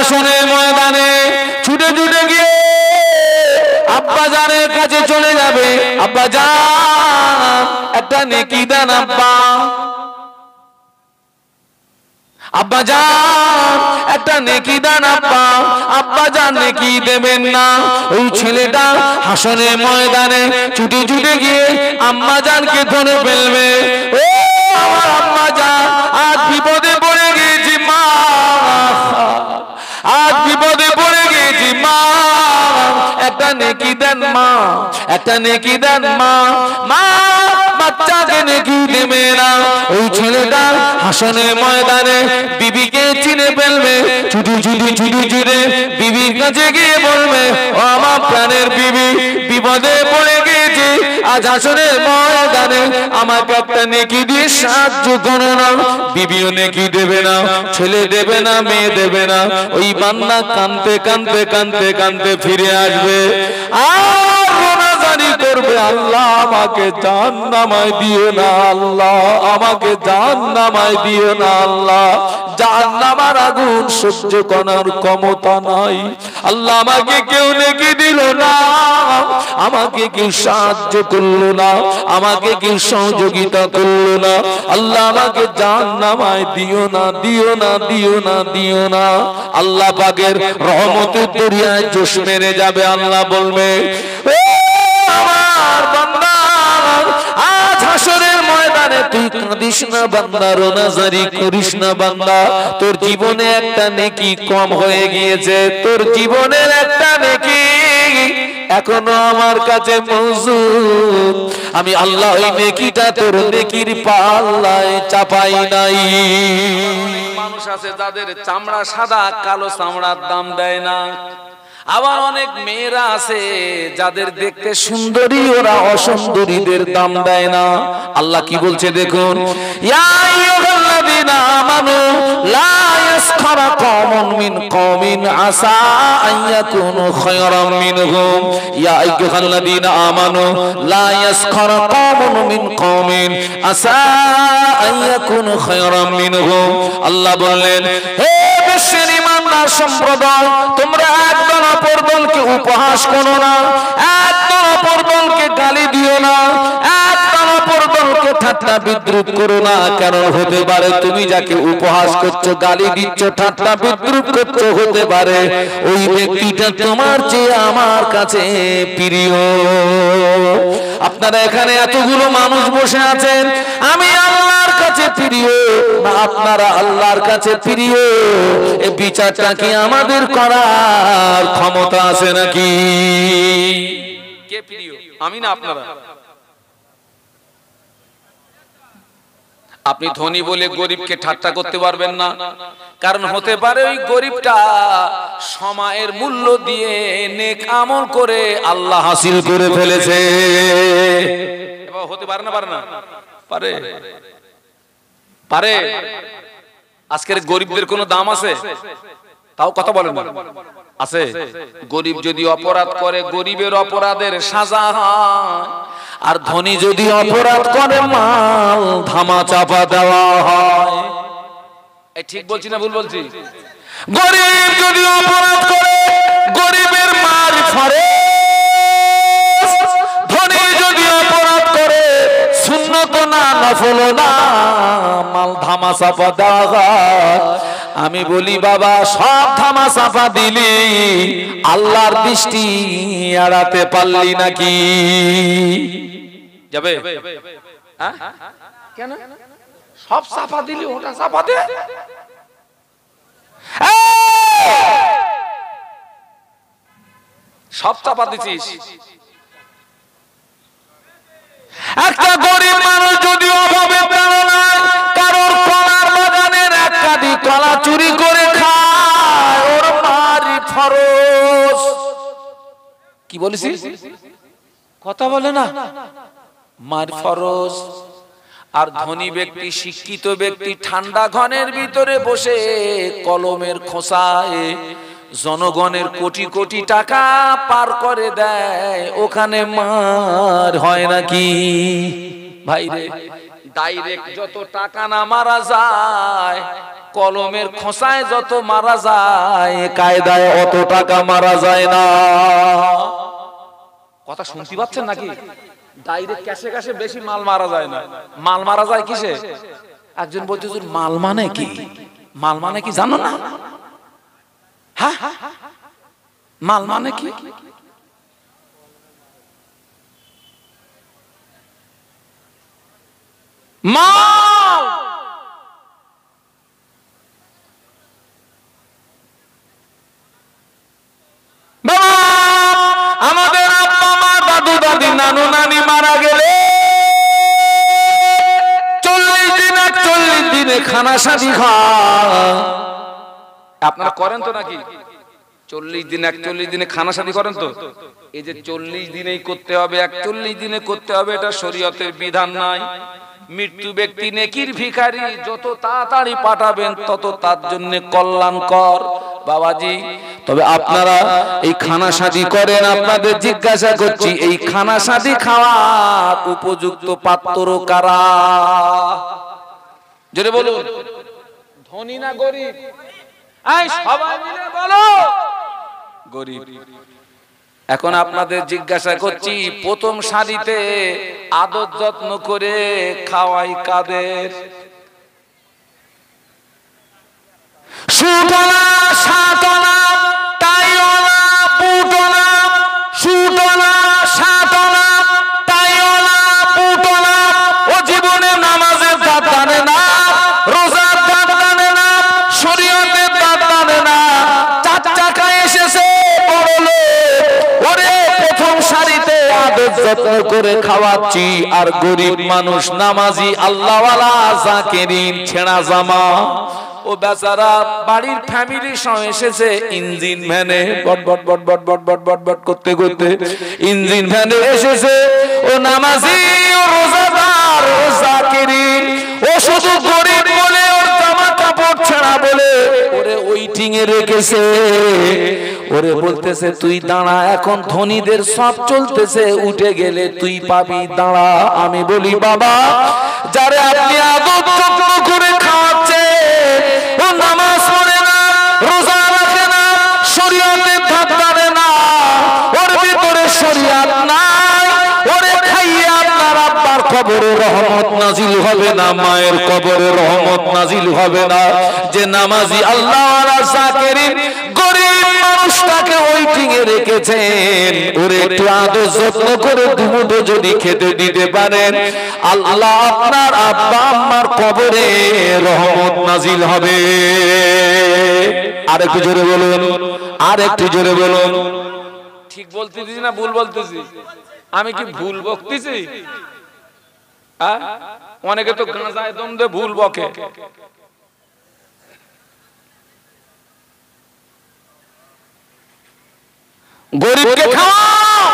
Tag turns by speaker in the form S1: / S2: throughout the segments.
S1: হাসনের ময়দানে ছুটে ছুটে গিয়ে আব্বা জানের কাছে চলে যাবে। আব্বা জান একটা নেকি দেন আব্বা, আব্বা জান একটা নেকি দেন আব্বা। আব্বা জান নেকি দেবেন না। ওই ছেলেটা হাসনের ময়দানে ছুটে ছুটে গিয়ে আম্মা জানকে ধরে ফেলবে। ও আমার আম্মা জান, আজ বিপদে পড়ে গিয়েছি মা, আজ বিপদে পড়ে গিয়েছি মা, একটা নেকি দেন মা, একটা নেকি দেন মা। মা বাচ্চাকে নেকি দেবে না। ওই ছেলেটা হাসনের ময়দানে বিবিকে চিনে ফেলবে। ছুটি ছুটি ছুটি ছুটে বিবির কাছে গিয়ে বলবে, ও আমার প্রাণের বিবি, বিপদে পড়ে গিয়েছি, আজ হাসনের ময়দানে আমাকে একটা নেকি দিয়ে সাহায্য করো না। বিবিও নেকি দেবে না, ছেলে দেবে না, মেয়ে দেবে না। ওই বান্দা কাঁদতে কাঁদতে কাঁদতে কাঁদতে ফিরে আসবে আর রোনাজারি করবে, আল্লাহ আমাকে জাহান্নামায় দিও না, আল্লাহ আমাকে জাহান্নামায় দিও না, আল্লাহ জাহান্নামের আগুন সহ্য করার ক্ষমতা নাই, আল্লাহ আমাকে কেউ নেকি দিল না, আমাকে কেউ সাহায্য করলো না, আমাকে কেউ সহযোগিতা করলো না, আল্লাহ আমাকে জাহান্নামায় দিও না, দিও না, দিও না, দিও না। আল্লাহ পাকের রহমতের দরিয়ায় জোশ মেরে যাবে। আল্লাহ বলবে, ও আমার বান্দা, আজ হাসরের ময়দানে তুই কাঁদিস না বান্দা, রোনাজারি করিস না বান্দা, তোর জীবনে একটা নেকি কম হয়ে গিয়েছে, তোর জীবনের একটা নেকি এখনো আমার কাছে মওজুদ, আমি আল্লাহ ওই নেকিটা তোর নেকির পাল্লায় চাপাই নাই। মানুষ আছে যাদের চামড়া সাদা, কালো চামড়ার দাম দেয় না। আবার অনেক মেয়েরা আছে যাদের দেখতে সুন্দরী, ওরা অসুন্দরীদের দাম দেয় না। আল্লাহ কি বলছে দেখুন, ইয়া আইয়ুহাল্লাযীনা আমানু লা ইয়াসখারা কওমুন মিন কওমিন আসা আইয়াকুনু খায়রাম মিনহুম, ইয়া আইয়ুহাল্লাযীনা আমানু লা ইয়াসখারা কওমুন মিন কওমিন আসা আইয়াকুনু খায়রাম মিনহুম। আল্লাহ বললেন, হে বিশ্বের ইমানদার সম্প্রদায়, তোমরা একদল অপর দলকে উপহাস করো না, একদল অপর দলকে গালি দিও না, একদল অপর দলকে ঠাট্টা বিদ্রুপ করো না। কারণ হতে পারে তুমি যাকে উপহাস করছো, গালি দিচ্ছ, ঠাট্টা বিদ্রুপ করছো, হতে পারে ওই ব্যক্তিটা তোমার চেয়ে আমার কাছে প্রিয়। আপনারা এখানে এতগুলো মানুষ বসে আছেন, আমি আল্লাহর কাছে প্রিয় না আপনারা আল্লাহর কাছে প্রিয়? এই বিচারটা কি আমাদের করার ক্ষমতা আছে নাকি? কে প্রিয়, আমি না আপনারা? আপনি ধনী বলে গরিবকে ঠাট্টা করতে পারবেন না, কারণ হতে পারে ওই গরিবটা সময়ের মূল্য দিয়ে নেক আমল করে আল্লাহ হাসিল করে ফেলেছে। হতে পারে না? পারে না? পারে পারে। আজকের গরিবদের কোনো দাম আছে? তাও কথা বলেন না। আছে? গরিব যদি অপরাধ করে, গরিবের অপরাধের সাজা হয়, আর ধনী যদি অপরাধ করে মাল ধামা চাপা দেওয়া হয়। এই ঠিক বলছি না ভুল বলছি? গরিব যদি অপরাধ করে, গরিবের মার ফরজ, ধনী যদি অপরাধ করে সুন্নত না নফল না, মাল ধামা চাপা দেওয়া হয়। আমি বলি বাবা, সব ধামা চাপা দিলি, আল্লাহর দৃষ্টি এড়াতে পারলি নাকি? যাবে? কেন সব চাপা দিলি, ওটা চাপা দে। সব চাপা দিছিস। একটা গরিব মানুষ যদি অভাবে প্রেরণায় কারোর কলার বাগানের এক কাঁদি কলা চুরি করে খায়, ওর মারি ফরজ। কি বলেছিস? কথা বলে না, মার ফরজ। আর ধনী ব্যক্তি, শিক্ষিত ব্যক্তি ঠান্ডা ঘনের ভিতরে বসে কলমের খোসায় জনগণের কোটি কোটি টাকা পার করে দেয়, ওখানে মার হয় নাকি? ভাইরে, ডাইরেক্ট যত টাকা না মারা যায়, কলমের খোসায় যত মারা যায় কায়দায় অত টাকা মারা যায় না। কথা শুনতে পাচ্ছেন নাকি? ডাইরেক্ট ক্যাশে ক্যাশে বেশি মাল মারা যায় না, মাল মারা যায় কিসে? একজন বলছে হুজুর মাল মানে কি? মাল মানে কি জানো না? হ্যাঁ, মাল মানে কি? মাল বাবা, আমাদের আব্বা মা দাদু দাদি নানু নানি মারা গেলে 40 দিন 41 দিনে খানা শাদি খায়। আপনারা করেন তো নাকি? 40 দিন 41 দিনে খানা শাদি করেন তো? এই যে 40 দিনেই করতে হবে, 41 দিনে করতে হবে, এটা শরীয়তের বিধান নাই। মৃত্যু ব্যক্তি নেকির ভিখারি, যত তাড়াতাড়ি পাঠাবেন তত তার জন্য কল্যাণকর বাবাজি। তবে আপনারা এই খানা শাদি করেন, আপনাদের জিজ্ঞাসা করছি এই খানা শাদি খাওয়ার উপযুক্ত পাত্র কারা? জোরে বলুন, ধনী না গরিব? এই সবাই মিলে বলো গরিব। এখন আপনাদের জিজ্ঞাসা করছি প্রথম শাদিতে আদর যত্ন করে খাওয়াই কাদের? সুটনা সাটনা টাইওয়ালা পুটনা, সুটনা সাটনা টাইওয়ালা পুটনা। ও জীবনে নামাজের দাঁত টানে না, রোজার দাঁত টানে না, শরীয়তের দাঁত টানে না, 4 চাকায় এসেছে বড় লোক। ওরে প্রথম সারিতে আদর যত্ন করে খাওয়াচ্ছি, আর গরিব মানুষ নামাজি আল্লাহওয়ালা জাকিরিন ছেঁড়া জামা, ও বেচারা বাড়ির ফ্যামিলি সহ এসেছে ইঞ্জিন ভ্যানে বট বট বট বট বট বট বট বট করতে করতে ইঞ্জিন ভ্যানে এসেছে। ও নামাজি, ও রোজাদার, ও জাকিরিন, ও শুধু গরিব বলে ওর জামা কাপড় ছেঁড়া বলে ওরে ওয়েটিং এ রেখেছে। ওরে বলতেছে তুই দাঁড়া, এখন ধনীদের সব চলতেছে, উঠে গেলে তুই পাবি, দাঁড়া। আমি বলি বাবা, যারে আপনি আদর যত্ন করে খাওয়াচ্ছে ও নামাজ পড়ে না, রোজা রাখে না, শরীয়তের ধার ধারে না, ওর ভিতরে শরীয়ত নাই, ওরে খাইয়ে আপনার আব্বার কবরে রহমত নাজিল হবে না, মায়ের কবরে রহমত নাজিল হবে না। যে নামাজি আল্লাহওয়ালা জাকিরিন গরিব মানুষটাকে ওয়েটিং এ রেখেছেন, ওরে একটু আদর যত্ন করে দুমুঠো যদি খেতে দিতে পারেন, আল্লাহ আপনার আব্বা আম্মার কবরে রহমত নাজিল হবে। আর একটু জোরে বলুন, আর একটু জোরে বলুন। ঠিক বলতেছি না ভুল বলতেছি? আমি কি ভুল বকতেছি? অনেকে তো গাঁজায় দম দিয়ে ভুল বকে। গরিবকে খাওয়াও,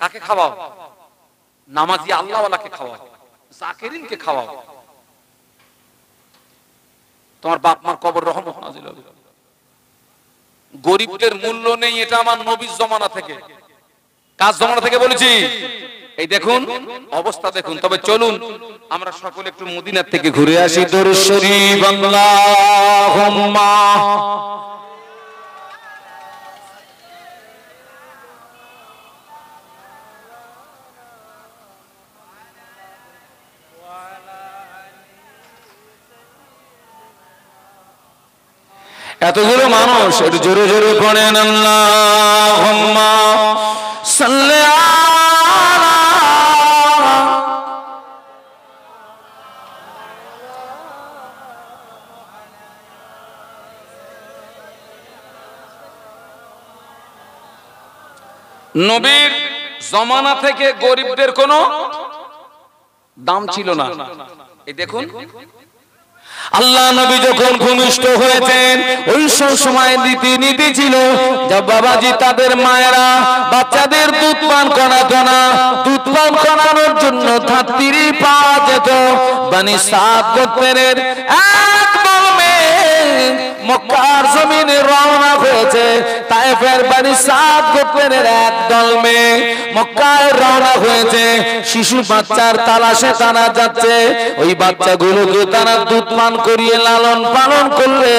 S1: কাকে খাওয়াও? নামাজি আল্লাহওয়ালাকে খাওয়াও, জাকিরিনকে খাওয়াও, তোমার বাপ মার কবর রহমত নাজিল হবে। গরিবদের মূল্য নেই, এটা আমার নবীর জমানা থেকে। কার জমানা থেকে বলেছি? এই দেখুন অবস্থা দেখুন। তবে চলুন আমরা সকলে একটু মদিনার থেকে ঘুরে আসি। দরুদ শরীফ আল্লাহুম্মা এতগুলো মানুষ একটু জোরে জোরে পড়েন আল্লাহুম্মা সাল্লি আলা। নবীর জমানা থেকে গরিবদের কোনো দাম ছিল না। এই দেখুন আল্লাহ নবী যখন ভূমিষ্ঠ হয়েছেন ওই সময় রীতি ছিল যে বাবাজি তাদের মায়েরা বাচ্চাদের দুধ পান করাতো না। দুধ পান করানোর জন্য ধাত্রী পাওয়া যেত। বনি সাদ গোত্রের এক মেয়ে মক্কার জমিনে রওনা হয়েছে। তায়েফের বনি সাদ গোত্রের একদল মেয়ে মক্কায় রওনা হয়েছে। শিশু বাচ্চার তালাশে তারা যাচ্ছে। ওই বাচ্চাগুলোকে তারা দুধ পান করিয়ে লালন পালন করলে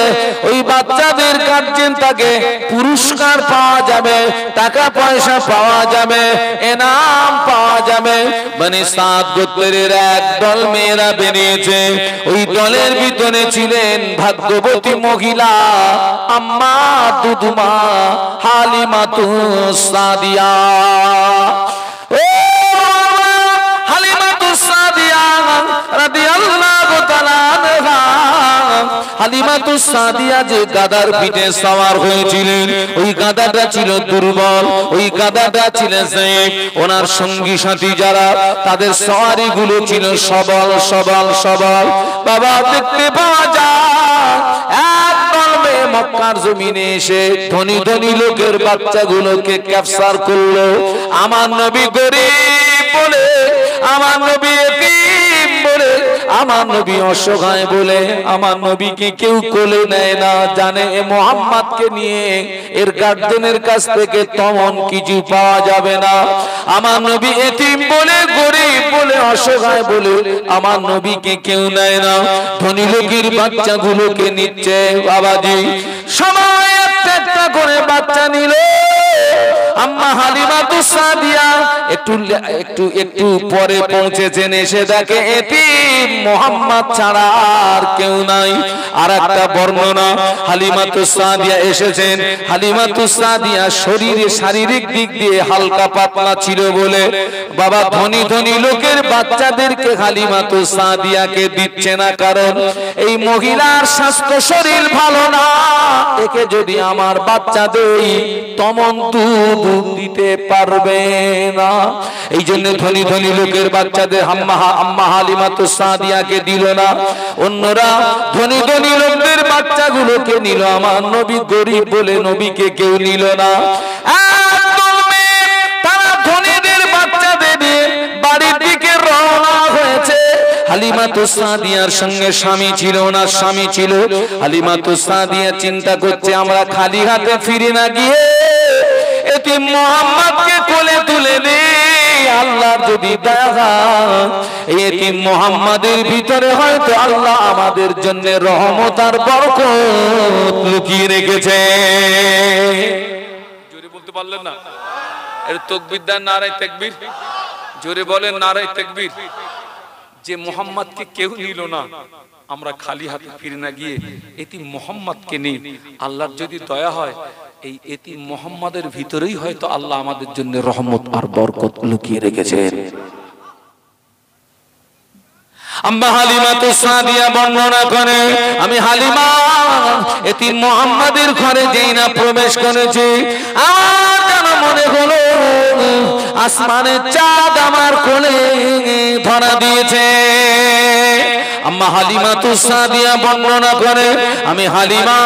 S1: ওই বাচ্চাদের গার্জিয়ান তাকে পুরস্কার পাওয়া যাবে, টাকা পয়সা পাওয়া যাবে, এনাম পাওয়া যাবে। বনি সাদ গোত্রের একদল মেয়েরা বেরিয়েছে। ওই দলের ভিতরে ছিলেন ভাগ্যবতী মহিলা আম্মা দুদুমা হালিমাতুস সাদিয়া। ও হালিমাতুস সাদিয়া রাদিয়াল্লাহু তাআলা আনহা, হালিমাতুস সাদিয়া যে গাদার পিঠে সওয়ার হয়েছিলেন, ওই গাদাটা ছিল দুর্বল, ওই গাদাটা ছিল যায়েব। ওনার সঙ্গী সাথী যারা তাদের সওয়ারি গুলো ছিল সবল সবল সবল। বাবা দেখতে পাওয়া যায় একদল মেয়ে মক্কার জমিনে এসে ধনী ধনী লোকের বাচ্চাগুলোকে ক্যাপচার করলো। আমার নবী গরিব বলে, আমার নবী এতিম বলে, আমার নবী অসহায় বলে আমার নবীকে কেউ কোলে নেয় না। জানে এ মুহাম্মদকে নিয়ে এর গার্জেনের কাছ থেকে তেমন কিছু পাওয়া যাবে না। আমার নবী এতিম বলে, গরিব বলে, অসহায় বলে আমার নবীকে কেউ নেয় না। ধনী লোকের বাচ্চাগুলোকে নিচ্ছে। বাবাজি সবাই একটা করে বাচ্চা নিল। আম্মা হালিমাতুস সাদিয়া একটু পরে পৌঁছেছেন। এসে দেখে এতিম মুহাম্মদ ছাড়া আর কেউ নাই। আর একটা বর্ণনা, হালিমাতুস সাদিয়া এসেছেন। হালিমাতুস সাদিয়া শরীরে শারীরিক দিক দিয়ে হালকা পাতলা ছিল বলে বাবা ধনী ধনী লোকের বাচ্চাদেরকে হালিমাতুস সাদিয়াকে দিচ্ছে না। কারণ এই মহিলার স্বাস্থ্য শরীর ভালো না, একে যদি আমার বাচ্চা দেই তমন দুধ দিতে পারবে না। এই জন্য ধনী ধনী লোকের বাচ্চাদের আম্মা হালিমাতুস সাদিয়াকে দিল না। অন্যরা ধনী ধনী লোকদের বাচ্চাগুলোকে নিল। আমার নবী গরিব বলে নবীকে কেউ নিল না। একদল মেয়ে তারা ধনীদের বাচ্চাদের নিয়ে বাড়ির দিকে রওনা হয়েছে। হালিমাতুস সাদিয়ার সঙ্গে স্বামী ছিল, ওনার স্বামী ছিল। হালিমাতুস সাদিয়া চিন্তা করছে আমরা খালি হাতে ফিরে না গিয়ে এতিম মুহাম্মদকে কোলে তুলে নেই। আল্লাহর যদি দয়া হয় এই এতিম মুহাম্মদের ভিতরে হয়তো আল্লাহ আমাদের জন্য রহমত আর বরকত লুকিয়ে রেখেছে। জোরে বলতে পারলেন না? এর তাকবীর দেন, নারে তাকবীর। জোরে বলেন নারে তাকবীর। যে মুহাম্মদকে কেউ নিল না, আমরা খালি হাতে ফিরে না গিয়ে এতিম মুহাম্মদকে নেই। আল্লাহর যদি দয়া হয় এই এতিম মুহাম্মাদের ভিতরেই হয়তো আল্লাহ আমাদের জন্য রহমত আর বরকত লুকিয়ে রেখেছেন। আম্মা হালিমাতুস সাদিয়া বর্ণনা করে আমি হালিমা এতিম মুহাম্মাদের ঘরে যেই না প্রবেশ করেছি, আমার যেন মনে হলো আসমানের চাঁদ আমার কোলে ধরা দিয়েছে। আম্মা হালিমাতুস সাদিয়া বর্ণনা করে আমি হালিমা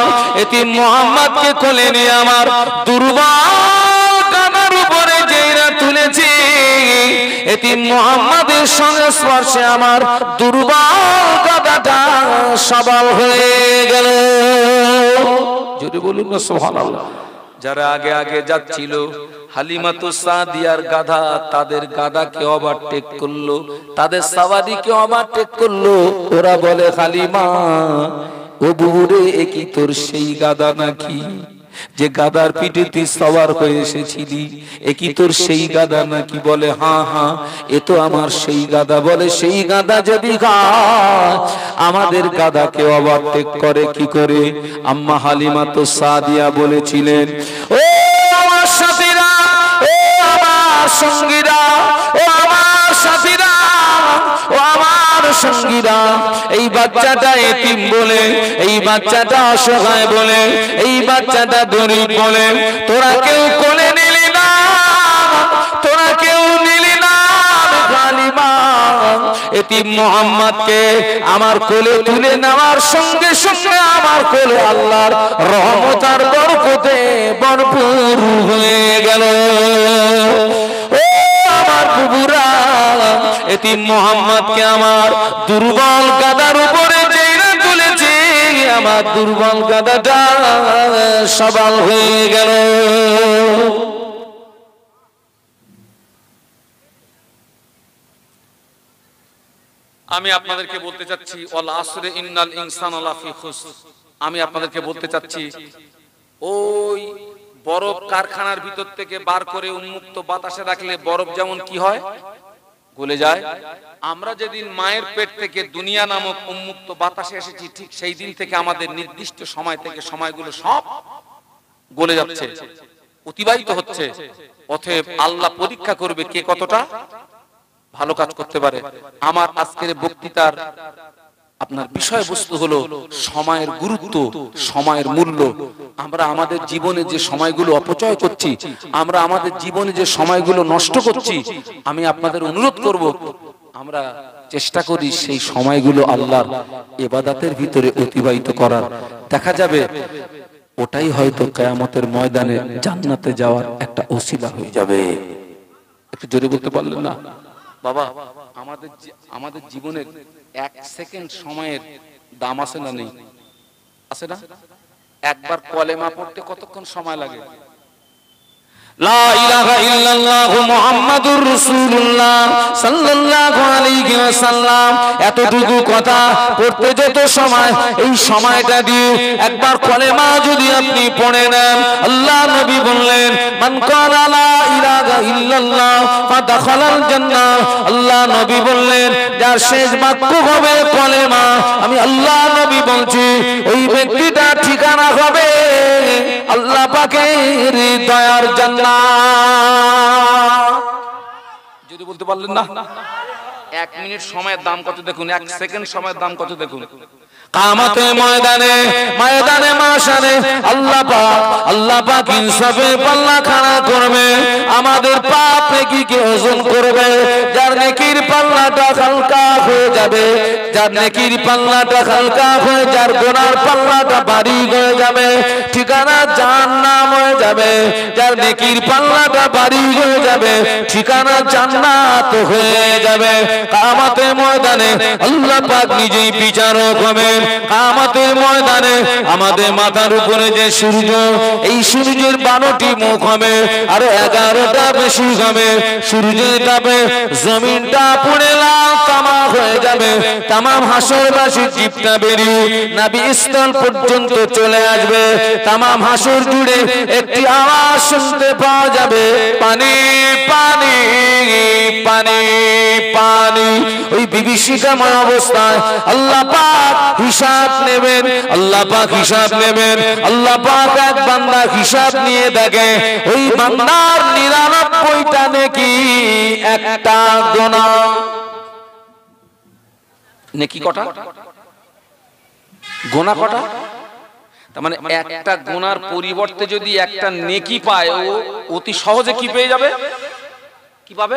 S1: এতিম মুহাম্মদকে কোলে নিয়ে আমার দুর্বল কাঁধের উপরে যেই না তুলেছি, এতিম মুহাম্মদের সংস্পর্শে আমার দুর্বল কাঁধাটা সবল হয়ে গেল। যদি বলুন না সুবহানাল্লাহ। যারা আগে আগে যাচ্ছিল হালিমাতুস সাদিয়ার গাধা তাদের গাধাকে ওভারটেক করলো, তাদের সাওয়ারিকে ওভারটেক করলো। ওরা বলে হালিমা ও বুড়ে এ কি তোর সেই গাধা নাকি যে গাধার পিঠে তুই সওয়ার হয়ে এসেছিলি? এ কি তোর সেই গাধা নাকি? বলে হ্যাঁ হ্যাঁ এ তো আমার সেই গাধা। বলে সেই গাধা যদি আমাদের গাধাকে ওভারটেক করে কি করে? আম্মা হালিমাতুস সাদিয়া বলেছিলেন ও আমার সাথীরা, ও আমার সঙ্গীরা, ও আমার সাথীরা, ও আমার সঙ্গীরা, এই বাচ্চাটা এতিম বলে, এই বাচ্চাটা অসহায় বলে, এই বাচ্চাটা গরিব বলে তোরা কেউ কোলে নিলি না, তোরা কেউ নিলি না। হালিমা এতিম মুহাম্মদকে আমার কোলে তুলে নেওয়ার সঙ্গে সঙ্গে আমার কোলে আল্লাহর রহমত আর বরকতে ভরপুর হয়ে গেল। ও আমার বুবুরা, এতিম মুহাম্মদকে আমার দুর্বল গাদার উপরে যেই না তুলেছি আমার দুর্বল গাদাটা সবল হয়ে গেল। আমি আপনাদেরকে বলতে চাচ্ছি ওয়াল আসরে ইন্নাল ইনসানা লাফি খুসর। আমি আপনাদেরকে বলতে চাচ্ছি ওই বরফ কারখানার ভিতর থেকে বার করে উন্মুক্ত বাতাসে রাখলে বরফ যেমন কি হয়, গলে যায়। আমরা যেদিন মায়ের পেট থেকে দুনিয়া নামক উন্মুক্ত বাতাসে এসেছি, ঠিক সেই দিন থেকে আমাদের নির্দিষ্ট সময় থেকে সময়গুলো সব গলে যাচ্ছে, অতিবাহিত হচ্ছে। অতএব আল্লাহ পরীক্ষা করবে কে কতটা ভালো কাজ করতে পারে। আমার আজকের বক্তৃতার আপনার বিষয়বস্তু হলো সময়ের গুরুত্ব, সময়ের মূল্য। আমরা আমাদের জীবনে যে সময়গুলো অপচয় করছি, আমরা আমাদের জীবনে যে সময়গুলো নষ্ট করছি, আমি আপনাদের অনুরোধ করব আমরা চেষ্টা করি সেই সময়গুলো আল্লাহর ইবাদতের ভিতরে অতিবাহিত করার। দেখা যাবে ওটাই হয়তো কিয়ামতের ময়দানে জান্নাতে যাওয়ার একটা ওসিলা হয়ে যাবে। একটু জোরে বলতে পারলেন না? বাবা, আমাদের জীবনের এক সেকেন্ড সময়ের দাম আছে না নেই? আছে না? একবার কলেমা পড়তে কতক্ষণ সময় লাগে? লা ইলাহা ইল্লাল্লাহু মুহাম্মাদুর রাসূলুল্লাহ সাল্লাল্লাহু আলাইহি ওয়াসাল্লাম, এতটুকু কথা পড়তে যত সময়, এই সময়টা দিয়ে একবার কলেমা যদি আপনি পড়ে নেন, আল্লাহ নবী বললেন মান ক্বালা লা ইলাহা ইল্লাল্লাহ ফাদাখালাল জান্নাহ। আল্লাহ নবী বললেন যার শেষ বাক্য হবে কলেমা, আমি আল্লাহ নবী বলছি ওই ব্যক্তিটা ঠিকানা হবে আল্লাহ পাকের দয়ার জান্নাত। যদি বলতে পারলেন না? এক মিনিট সময়ের দাম কত দেখুন, এক সেকেন্ড সময়ের দাম কত দেখুন। কিয়ামতের ময়দানে মাশারে আল্লাহ পাক ইনসাফের পাল্লা খাড়া করবে, আমাদের পাপ নেকিকে ওজন করবে। যার নেকির পাল্লাটা হালকা হয়ে যাবে, যার নেকির পাল্লাটা হালকা হয়ে, যার গুনার পাল্লাটা ভারী হয়ে যাবে, ঠিকানা জাহান্নাম হয়ে যাবে। যার নেকির পাল্লাটা ভারী হয়ে যাবে, ঠিকানা জান্নাত হয়ে যাবে। কিয়ামতের ময়দানে আল্লাহ পাক নিজেই বিচারক হবেন। কিয়ামতের ময়দানে আমাদের মাথার উপরে যে সূর্য, এই সূর্যের 12টি মুখ হবে, আর 11টা বেশি হবে। সূর্যের তাপে জমিনটা পুড়ে লাল তামা হয়ে যাবে। তামাম হাসরবাসীর জীবটা বেরিয়ে নবী স্থল পর্যন্ত চলে আসবে। তামাম হাসর জুড়ে একটি আওয়াজ শুনতে পাওয়া যাবে, পানি পানি পানি পানি। ওই বিভীষিকাময় অবস্থায় আল্লাহ পাক হিসাব নেবেন, আল্লাহ পাক হিসাব নেবেন। আল্লাহ পাক এক বান্দা হিসাব নিয়ে দেখে ওই বান্দার 99টা নেকি, একটা গুনাহ। নেকি কটা? গুনাহ কটা? তার মানে একটা গুনার পরিবর্তে যদি একটা নেকি পায়, ও অতি সহজে কি পেয়ে যাবে? কি পাবে?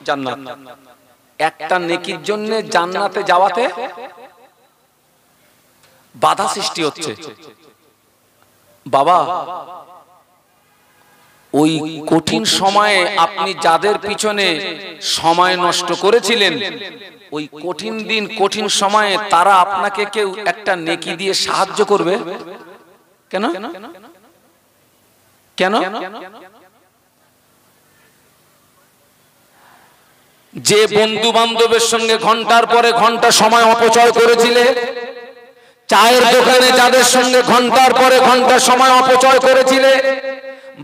S1: জান্নাত। একটা নেকির জন্য জান্নাতে যাওয়াতে বাধা সৃষ্টি হচ্ছে। বাবা, ওই কঠিন সময়ে আপনি যাদের পিছনে সময় নষ্ট করেছিলেন, ওই কঠিন দিন কঠিন সময়ে তারা আপনাকে কেউ একটা নেকি দিয়ে সাহায্য করবে কেন? কেন? যে বন্ধু বান্ধবের সঙ্গে ঘন্টার পরে ঘন্টা সময় অপচয় করেছিলে, চায়ের দোকানে যাদের সঙ্গে ঘন্টার পরে ঘন্টা সময় অপচয় করেছিলে,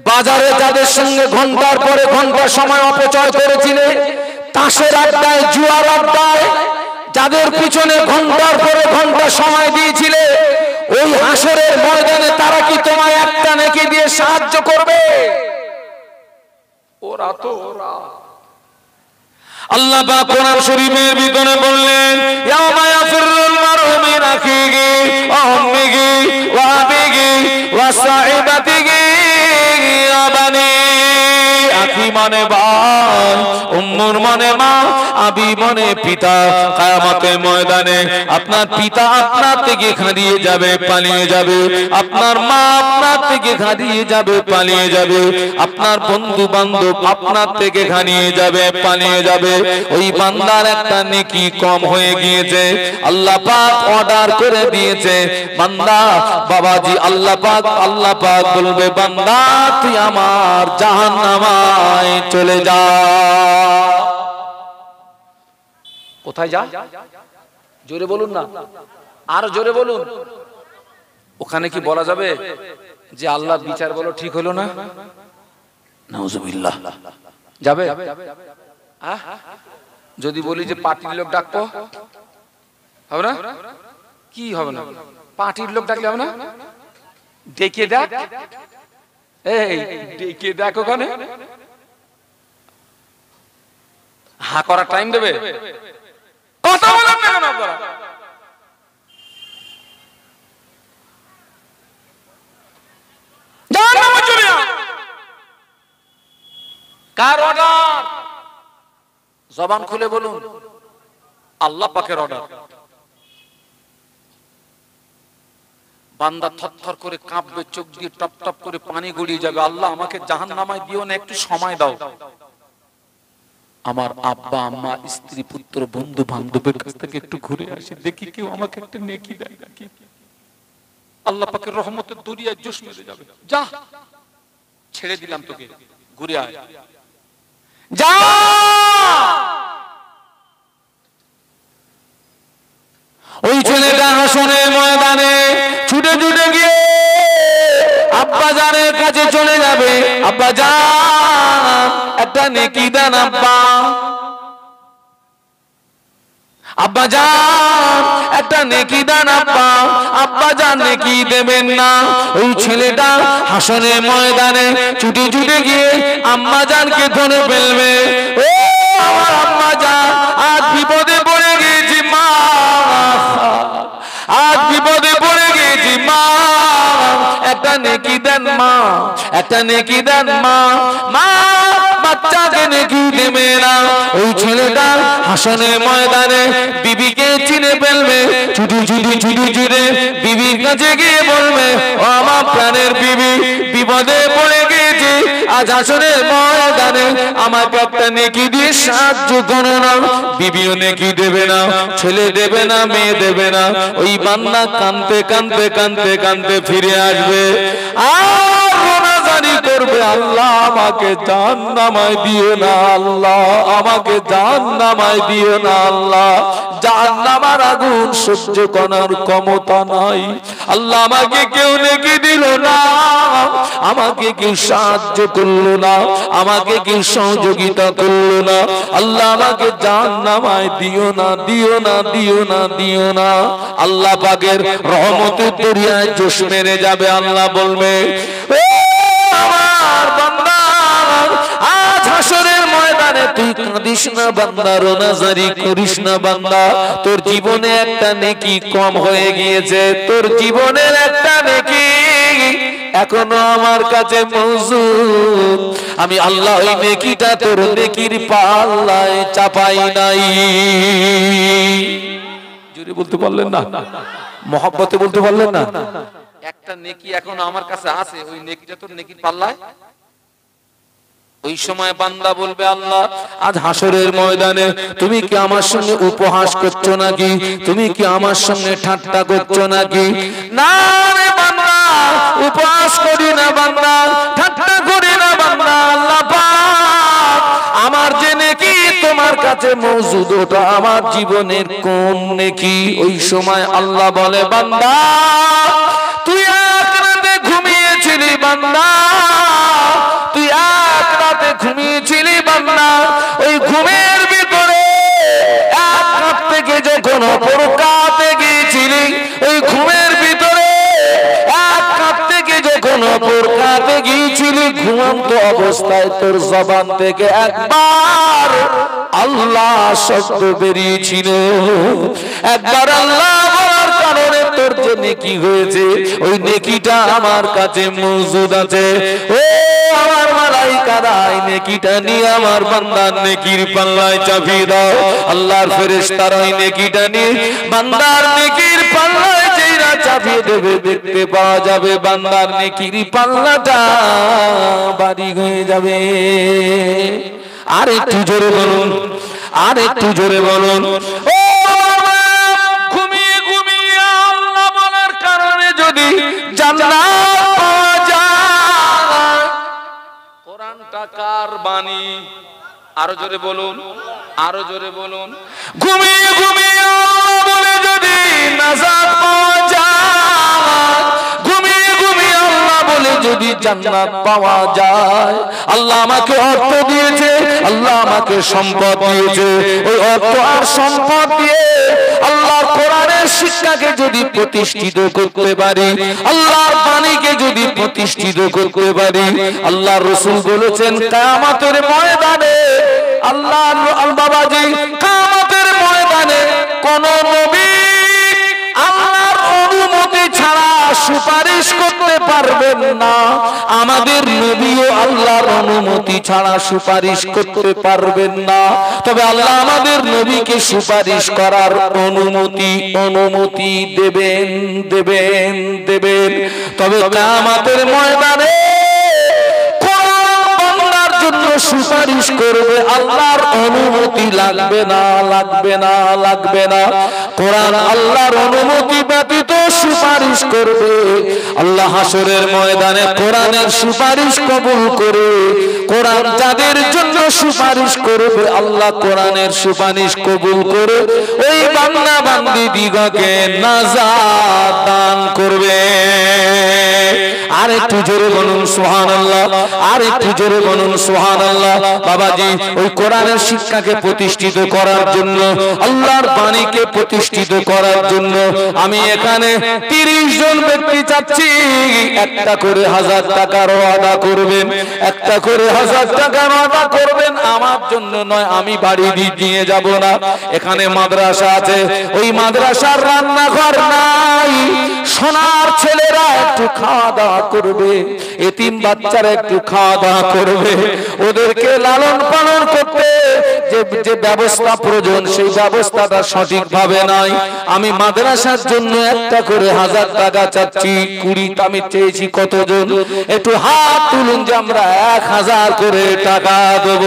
S1: বাজারে যাদের সঙ্গে ঘন্টার পরে ঘন্টা সময় অপচয় করেছিলে, তাসের আড্ডায় জুয়ার আড্ডায় যাদের পিছনে ঘন্টার পরে ঘন্টা সময় দিয়েছিলে, ওই হাসরের ময়দানে তারা কি তোমায় একটা নেকি দিয়ে সাহায্য করবে? ওরা তো ওরা। আল্লাহ পাক কোরআন শরীফের ভিতরে বললেন, ইয়াউমা ইয়াফিরুল মারউ মিন আখিহি ওয়া উম্মিহি ওয়া আবিহি ওয়া সাহিবাতিহি ওয়া বানি। আখি মানে ভাই, উম্মুর মানে মা, হাবিব বনে পিতা কিয়ামতের ময়দানে আপনার পিতা আপনার থেকে হারিয়ে যাবে, পালিয়ে যাবে, আপনার মা আপনার থেকে হারিয়ে যাবে, পালিয়ে যাবে, আপনার বন্ধু বান্ধব আপনার থেকে হারিয়ে যাবে, পালিয়ে যাবে। ওই বান্দার একটা নেকি কম হয়ে গিয়েছে, আল্লাহ পাক অর্ডার করে দিয়েছে, বান্দা বাবাজি আল্লাহ পাক বলবে বান্দা তুই আমার জাহান্নামায় চলে যা। কোথায় যা? জোরে বলুন না, আরো জোরে বলুন। ওখানে কি বলা যাবে যে আল্লাহ বিচার বলো ঠিক হলো না? নাউজুবিল্লাহ। যাবে? যদি বলি যে পার্টির লোক ডাকবো, হবে না? কি হবে না? পার্টির লোক ডাকলে হবে না? ডেকে ডাক, এই ডেকে ডাক, ওখানে হা করার টাইম দেবে? কথা বলেন না কেন আপনারা? কার অর্ডার? জবান খুলে বলুন, আল্লাহ পাকের অর্ডার। বান্দা থরথর করে কাঁপবে, চোখ দিয়ে টপ টপ করে পানি গড়িয়ে যাবে। আল্লাহ আমাকে জাহান্নামায় দিও না, একটু সময় দাও। আমার আব্বা আম্মা স্ত্রী পুত্র বন্ধু বান্ধবের কাছ থেকে একটু ঘুরে আসি, দেখি কেউ আমাকে একটা নেকি দেয় নাকি। আল্লাহ পাকের রহমতের দরিয়ায় জোশ মেরে যাবে। যা, ছেড়ে দিলাম তোকে, ঘুরে আয়, যা। ওই ছেলেটা হাসনের ময়দানে ছুটে ছুটে গিয়ে আব্বা জানের কাছে চলে যাবে। আব্বা জান একটা নেকি দেন আব্বা, আব্বা জান একটা নেকি দেন আব্বা। আব্বা জান নেকি দেবেন না। ওই ছেলেটা হাসনের ময়দানে ছুটে ছুটে গিয়ে আম্মা জানকে ধরে ফেলবে। ও আমার আম্মা জান, আজ বিপদে পড়ে গিয়েছি মা, আজ বিপদে পড়ে গিয়েছি মা, একটা নেকি দেন মা, একটা নেকি দেন মা। মা বাচ্চাকে নেকি দেবে না। ওই ছেলেটা হাসনের ময়দানে বিবিকে চিনে ফেলবে, ছুটি ছুটি ছুটি ছুটে বিবির কাছে গিয়ে বলবে, ও আমার প্রাণের বিবি, বিপদে পড়ে গিয়েছি, আজ হাসনের ময়দানে আমাকে একটা নেকি দিয়ে সাহায্য করো না। বিবিও নেকি দেবে না, ছেলে দেবে না, মেয়ে দেবে না। ওই বান্দা কাঁদতে কাঁদতে কাঁদতে কাঁদতে ফিরে আসবে আর রোনাজারি করবে, আল্লাহ আমাকে জাহান্নামায় দিও না, আল্লাহ আমাকে জাহান্নামায় দিও না, আল্লাহ জাহান্নামের আগুন সহ্য করার ক্ষমতা নাই। আল্লাহ আমাকে কেউ নেকি দিল না, আমাকে কেউ সাহায্য করলো না, আমাকে কেউ সহযোগিতা করলো না। আল্লাহ আমাকে জাহান্নামায় দিও না, দিও না, দিও না, দিও না। আল্লাহ পাকের রহমতের দরিয়ায় জোশ মেরে যাবে। আল্লাহ বলবে, ও আমার বান্দা, আজ হাসরের ময়দানে তুই কাঁদিস না বান্দা, রোনাজারি করিস না বান্দা। তোর জীবনে একটা নেকি কম হয়ে গিয়েছে, তোর জীবনের একটা নেকি এখনো আমার কাছে মওজুদ। আমি আল্লাহ ওই নেকিটা তোর নেকির পাল্লায় চাপাই নাই। জোরে বলতে পারলেন না? মহব্বতে বলতে পারলেন না? একটা নেকি এখন আমার কাছে আছে, ওই নেকিটা তোর নেকির পাল্লায়। ওই সময় বান্দা বলবে, আল্লাহ আজ হাসরের ময়দানে তুমি কি আমার সঙ্গে উপহাস করছো নাকি? তুমি কি আমার সঙ্গে ঠাট্টা করছো নাকি? না রে বান্দা, উপহাস করি না বান্দা, ঠাট্টা করি না বান্দা। আল্লাহ পাক আমার যে নেকি তোমার কাছে মওজুদ, ওটা আমার জীবনের কোন নেকি? ওই সময় আল্লাহ বলে, বান্দা তুই এক রাতে ঘুমিয়েছিলি বান্দা, তুই এক রাতে ঘুমিয়েছিলি বান্দা। ওই ঘুমের ভিতরে এক রাত থেকে যখন অপর কাতে গিয়েছিলি, ওই ঘুমের ভিতরে এক রাত থেকে যখন অপর কাতে গিয়েছিলি, ঘুমন্ত অবস্থায় তোর জবান থেকে একবার আল্লাহ শব্দ বেরিয়েছিল। একবার আল্লাহ বলার কারণে তোর যে নেকি হয়েছে ওই নেকিটা আমার কাছে মওজুদ আছে। ও আমার মালাইকারা এই নেকিটা নিয়ে আমার বান্দার নেকির পাল্লায় চাপিয়ে দাও। আল্লাহর ফেরেশতারা এই নেকিটা নিয়ে বান্দার নেকির পাল্লায় যেইরা চাপিয়ে দেবে দেখতে পাওয়া যাবে বান্দার নেকির পাল্লাটা ভারী হয়ে যাবে। আর একটু জোরে বলুন, আর একটু জোরে বলুন। ও ঘুমিয়ে ঘুমিয়ে আল্লাহ বলার কারণে যদি জান্নাত পাওয়া যায়। কোরআনটা কার বাণী? আরো জোরে বলুন, আরো জোরে বলুন। ঘুমিয়ে ঘুমিয়ে আল্লাহ বলে যদি নাজাত পাওয়া যায়, ঘুমিয়ে ঘুমিয়ে আল্লাহ বলে যদি জান্নাত পাওয়া যায়। আল্লাহ আমাকে অর্থ দিয়েছে, আল্লাহ আমাকে সম্পদ দিয়েছে, ওই অর্থ আর সম্পদ দিয়ে আল্লাহর কোরআনের শিক্ষাকে যদি প্রতিষ্ঠিত করতে পারি, আল্লাহর বাণীকে যদি প্রতিষ্ঠিত করতে পারি, আল্লাহর রাসূল বলেছেন কিয়ামতের ময়দানে, আল্লাহর বাবাজি কিয়ামতের ময়দানে কোন নবী আল্লাহর অনুমতি ছাড়া সুপারিশ করতে পারবেন না। আমাদের নবীও আল্লাহর অনুমতি ছাড়া সুপারিশ করতে পারবেন না। তবে আল্লাহ আমাদের নবীকে সুপারিশ করার অনুমতি দেবেন দেবেন দেবেন। তবে কিয়ামতের ময়দানে সুপারিশ করবে আল্লাহর অনুমতি লাগবে না, লাগবে না, লাগবে না। কোরআন আল্লাহর অনুমতি ব্যতীত সুপারিশ করবে। আল্লাহ হাসরের ময়দানে কোরআনের সুপারিশ কবুল করে, কোরআন যাদের জন্য সুপারিশ করবে আল্লাহ কোরআনের সুপারিশ কবুল করে ওই বান্দা বান্দি দিগকে নাজাত দান করবে। আর একটু জোরে বলুন সুবহানাল্লাহ, আর একটু জোরে বলুন সুবহানাল্লাহ। বাবাজি ওই কোরআনের শিক্ষাকে প্রতিষ্ঠিত করার জন্য, আল্লাহর বাণীকে প্রতিষ্ঠিত করার জন্য আমি এখানে 30 জন ব্যক্তি চাচ্ছি একটা করে 1000 টাকার ওয়াদা করবেন, একটা করে 1000 টাকার ওয়াদা করবেন। আমার জন্য নয়, আমি বাড়ি দিয়ে যাব না। এখানে মাদ্রাসা আছে, ওই মাদ্রাসার রান্নাঘর নাই, সোনার ছেলেরা একটু খাওয়া দাওয়া করবে, এতিম বাচ্চারা একটু খাওয়া দাওয়া করবে, ওদেরকে লালন পালন করতে যে ব্যবস্থা প্রয়োজন সেই ব্যবস্থাটা সঠিকভাবে নাই। আমি মাদ্রাসার জন্য একটা করে 1000 টাকা চাচ্ছি। 20 আমি চেয়েছি, কতজন একটু হাত তুলুন যে আমরা 1000 করে টাকা দেব।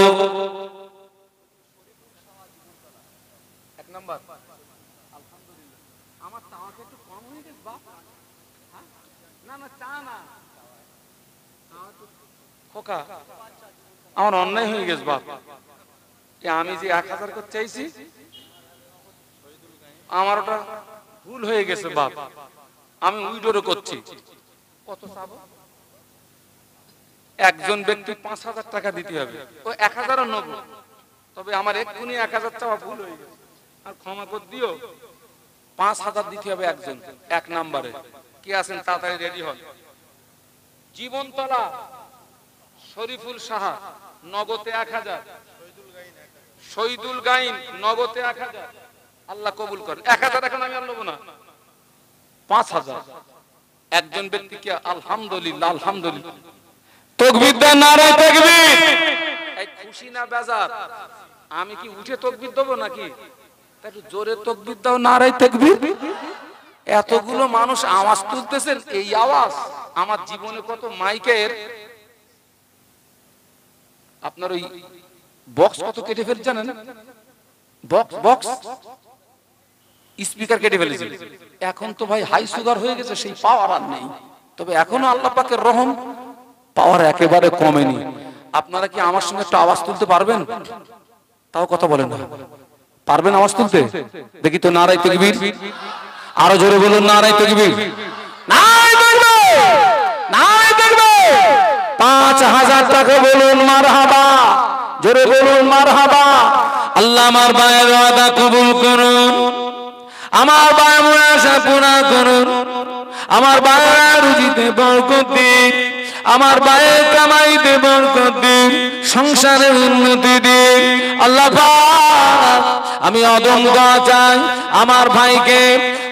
S1: এক নাম্বার আমার টাকা একটু কম হয়ে গেছে বাপ। না না চা না খোকা, আমার অন্যায় হয়ে গেছে বাপ। আমি যে 1000 করে চাইছি আমার ওটা ভুল হয়ে গেছে বাপ, আমি উইডোরে করছি। কত চাবো? একজন ব্যক্তি 5000 টাকা দিতে হবে, ও 1000 নেব, তবে আমার এক্ষুনি 1000 চাওয়া ভুল হয়ে গেছে, আর ক্ষমা করে দিও। 5000 দিতে হবে একজন। এক নম্বরে কি আছেন তাড়াতাড়ি রেডি হন। জীবনতলা শরীফুল সাহা নগদে 1000, শহীদুল গাইন নগদে 1000। আল্লাহ কবুল করেন। 1000 এখন আমি আর নেব না, 5000 একজন ব্যক্তিকে। আলহামদুলিল্লাহ, আলহামদুলিল্লাহ। তাকবীর দেন, নারে তাকবীর। এই খুশি না বেজার? আমি কি উঠে তাকবীর দেব নাকি? একটু জোরে তাকবীর দাও, নারে তাকবীর। এতগুলো মানুষ আওয়াজ তুলতেছেন, এই আওয়াজ আমার জীবনে কত মাইকের আপনার ওই বক্স কত কেটে ফেলছে জানেন? বক্স স্পিকার কেটে ফেলেছে। এখন তো ভাই হাই সুগার হয়ে গেছে, সেই পাওয়ার আর নেই। তবে এখনো আল্লাহ পাকের রহম, পাওয়ার একেবারে কমেনি। আপনারা কি আমার সঙ্গে একটু আওয়াজ তুলতে পারবেন? তাও কথা বলেন না, পারবেন আওয়াজ তুলতে? দেখি তো নারে তাকবীর। আরো জোরে বলুন, নারে তাকবীর, নারে তাকবীর, নারে তাকবীর। 5000 টাকা বলুন মারহাবা, জোরে বলুন মারহাবা। আল্লাহ আমার ভাইয়ের ওয়াদা কবুল করুন, আমার ভাইয়ের মুনাশা পুরা করুন, আমার ভাইয়ের রুজিতে বরকত দিন, আমার ভাইয়ের কামাইতে বরকত দিন, সংসারে উন্নতি দিন। আল্লাহ পাক আমি অদম দোয়া চাই আমার ভাইকে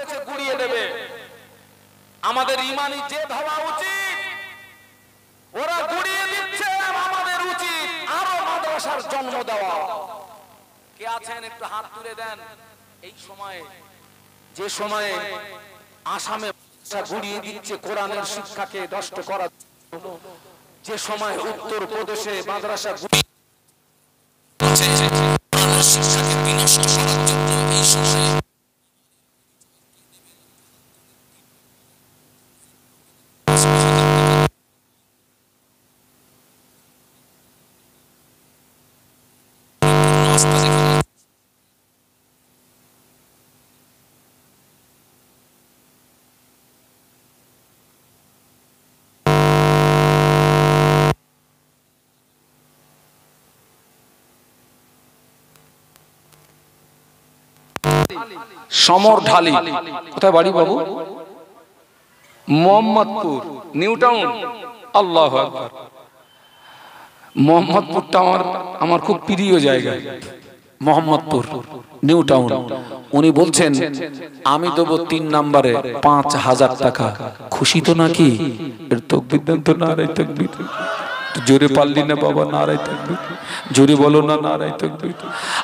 S1: করেছে গুড়িয়ে দেবে। আমাদের ইমানি যে হওয়া উচিত, ওরা গুড়িয়ে দিচ্ছে, আমাদের উচিত আরো মাদ্রাসার জন্ম দেওয়া। কে আছেন একটু হাত তুলে দেন। এই সময়ে, যে সময়ে আসামে গুড়িয়ে দিচ্ছে কোরআনের শিক্ষাকে নষ্ট করার জন্য, যে সময় উত্তর প্রদেশে মাদ্রাসা শিক্ষাকে বিনষ্ট করার জন্য, এই সময়ে সমর ঢালি। কোথায় বাড়ি বাবু? Mohammadpur, new town. আল্লাহু আকবার। মোহাম্মদপুরটা আমার খুব প্রিয় জায়গা, মোহাম্মদপুর নিউ টাউন। উনি বলছেন আমি দেবো 3 নম্বরে 5000 টাকা। খুশি তো নাকি? এর তাকবীর দেন তো, নারায়ে তাকবীর। জোরে পারলি না বাবা, নারায়ে তাকবীর। জোরে বলো না, নারায়ে তাকবীর।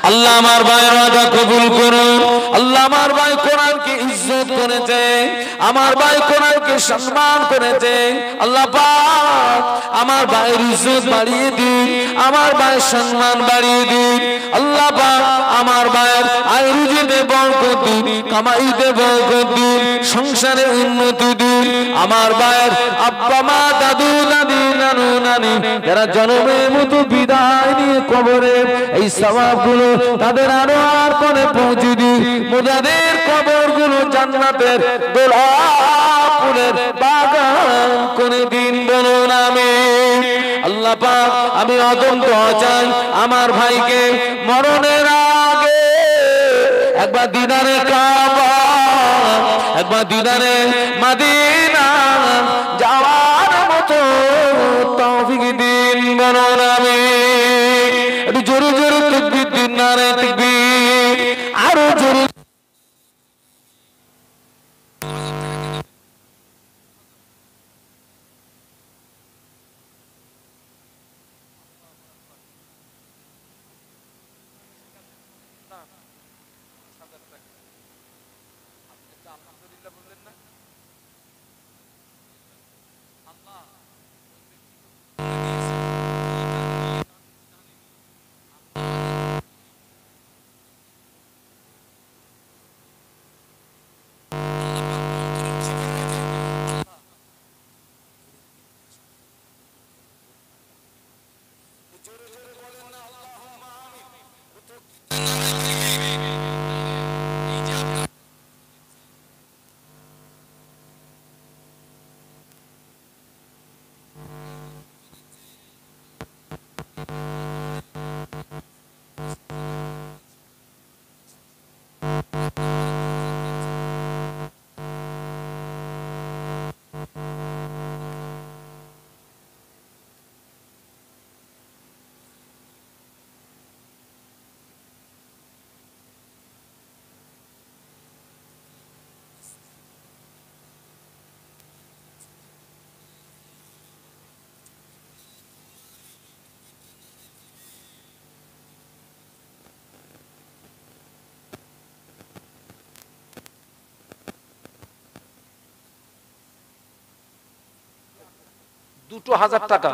S1: আল্লাহ আমার ভাইয়ের ওয়াদা কবুল করুন। আল্লাহ আমার ভাই কোরআনকে ইজ্জত করেছে, আমার ভাই কোরআনকে সম্মান করেছে। আল্লাহ পাক আমার ভাইয়ের ইজ্জত বাড়িয়ে দিন, আমার ভাইয়ের সম্মান বাড়িয়ে দিন। আল্লাহ পাক আমার ভাইয়ের আয় রুজিতে বরকত দিন, কামাইতে বরকত দিন, সংসারে উন্নতি দিন। আমার ভাইয়ের আব্বা মা, দাদু দাদি, নানু নানি যারা জন্মের মতো বিদায় নিয়ে কবরে, এই সওয়াবগুলো তাদের আরো আর করে পৌঁছে দিন। মুজাদের কবরগুলো জান্নাতের গোলাপ ফুলের বাগান করে দিন, বলুন আমিন। আল্লাহ পাক আমি অদম দোয়া চাই আমার ভাইকে মরণের আগে একবার দিদারে কাবা, একবার দিদারে মদিনা যাওয়ার মতো তৌফিক দিন, বলুন আমিন। একটু জোরে জোরে তাকবীর দিন, নারায়ে তাকবীর। আরো জোরে। দুটো 1000 টাকা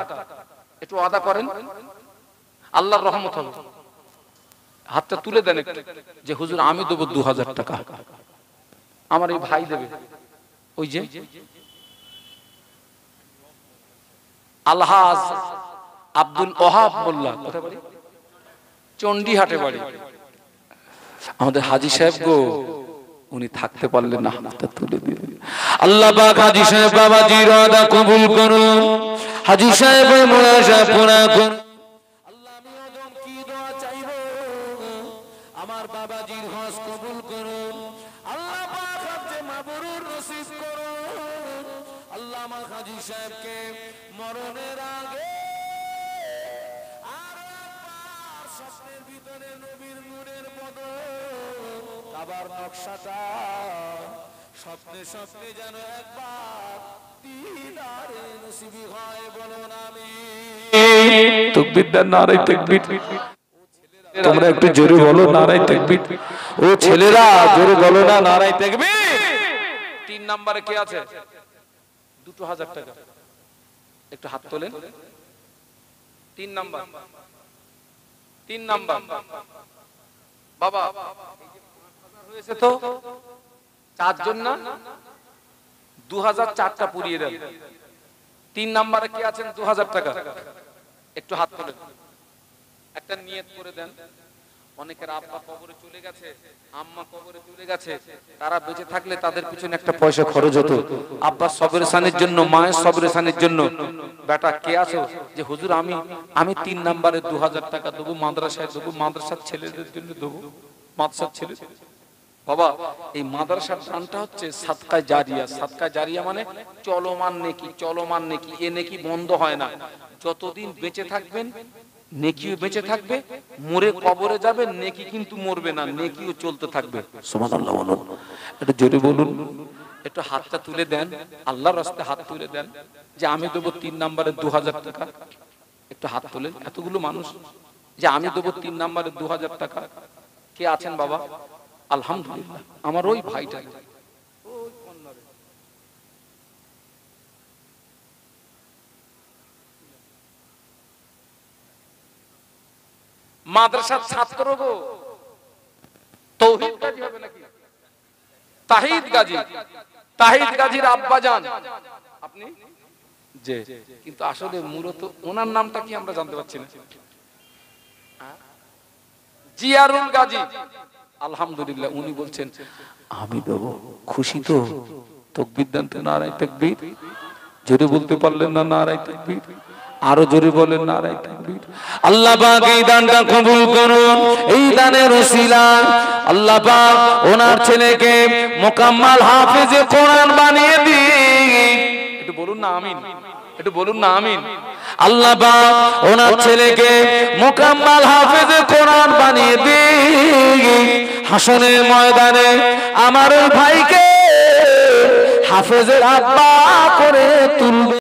S1: একটু আদা করেন, আল্লাহর রহমত হবে। হাতটা তুলে দেন যে হুজুর আমি দেবো 2000 টাকা, আমার এই ভাই দেবে। ওই যে আলহাজ আব্দুল ওহাব মোল্লা, কোথায় বাড়ি? চন্ডিহাটে বাড়ি। আমাদের হাজী সাহেব গো, উনি থাকতে পারলেন না, হাতটা তুলে দিলেন। আল্লাহ পাক হাজী সাহেব বাবাজির ওয়াদা কবুল করুন, হাজী সাহেবের মুনাজা পুরা করুন। আল্লাহ আমি ওজন কি দোয়া চাইবো, আমার বাবাজির হজ কবুল করুন। আল্লাহ পাক হজ্জে মাবরুর নসিব করুন। আল্লাহ আমার হাজী সাহেবকে মরণের আগে আর একবার স্বপ্নের ভিতরে নবীর নূরের পদক, কাবার নকশাটা স্বপ্নে স্বপ্নে যেন একবার দিদারে নসিবি হয়, বলুন আমিন। তাকবীর দেন, নারে তাকবীর। তোমরা একটু জোরে বলো নারে তাকবীর। ও ছেলেরা জোরে বলো না নারে তাকবীর। 3 নম্বরে কে আছে? 2000 টাকা, একটু হাত তোলেন। 3 নাম্বার, 3 নাম্বার বাবা হয়েছে তো 4 জন না, 2004টা পুরিয়ে দেন। 3 নাম্বারে কে আছেন 2000 টাকা, একটু হাত তোলেন। একটা নিয়ত করে দেন। অনেকের আব্বা কবরে চলে গেছে, আম্মা কবরে চলে গেছে, তারা বেঁচে থাকলে তাদের পিছনে একটা পয়সা খরচ হতো। আব্বা সবরের শানের জন্য, মায়ের সবরের শানের জন্য। বেটা কে আছো যে হুজুর আমি 3 নম্বরে 2000 টাকা দেবো, মাদ্রাসায় দেবো, মাদ্রাসার ছেলেদের জন্য দেবো, মাদ্রাসার ছেলে। বাবা এই মাদ্রাসার দানটা হচ্ছে সাদকায়ে জারিয়া। সাদকায়ে জারিয়া মানে চলমান নেকি, চলমান নেকি। এ নেকি বন্ধ হয় না। যতদিন বেঁচে থাকবেন নেকিও বেঁচে থাকবে, মরে কবরে যাবে নেকি কিন্তু মরবে না, নেকিও চলতে থাকবে। সুবহানাল্লাহ বলুন, এটা জোরে বলুন। একটু হাতটা তুলে দেন, আল্লাহর রাস্তায় হাত তুলে দেন যে আমি দেবো 3 নম্বরে 2000 টাকা। একটু হাত তোলেন, এতগুলো মানুষ যে আমি দেবো 3 নম্বরে 2000 টাকা। কে আছেন বাবা? আলহামদুলিল্লাহ, আমার ওই ভাইটা। মাদ্রাসার ছাত্র গো, তৌহিদ গাজী হবে নাকি? তাহিদ গাজী, তাহিদ গাজীর আব্বা জান আপনি যে, কিন্তু আসলে মূলত ওনার নামটা কি আমরা জানতে পারছি না। জিয়ারুল গাজী, আলহামদুলিল্লাহ উনি বলছেন আমি দেবো। খুশি তো? তাকবীর দেন তো, নারে তাকবীর। জোরে বলতে পারলেন না নারে তাকবীর? আরো জোরে বলেন নারে তাকবীর। আল্লাহ পাক এই দানটা কবুল করুন। এই দানের ওসিলায় আল্লাহ পাক ওনার ছেলেকে মুকাম্মাল হাফেজে কোরআন বানিয়ে দিন। একটু বলুন না আমিন, একটু বলুন না আমিন। আল্লাহ পাক ওনার ছেলেকে মুকাম্মাল হাফেজে কোরআন বানিয়ে দিন। হাসরের ময়দানে আমার ভাইকে হাফেজের আব্বা করে তুলবে।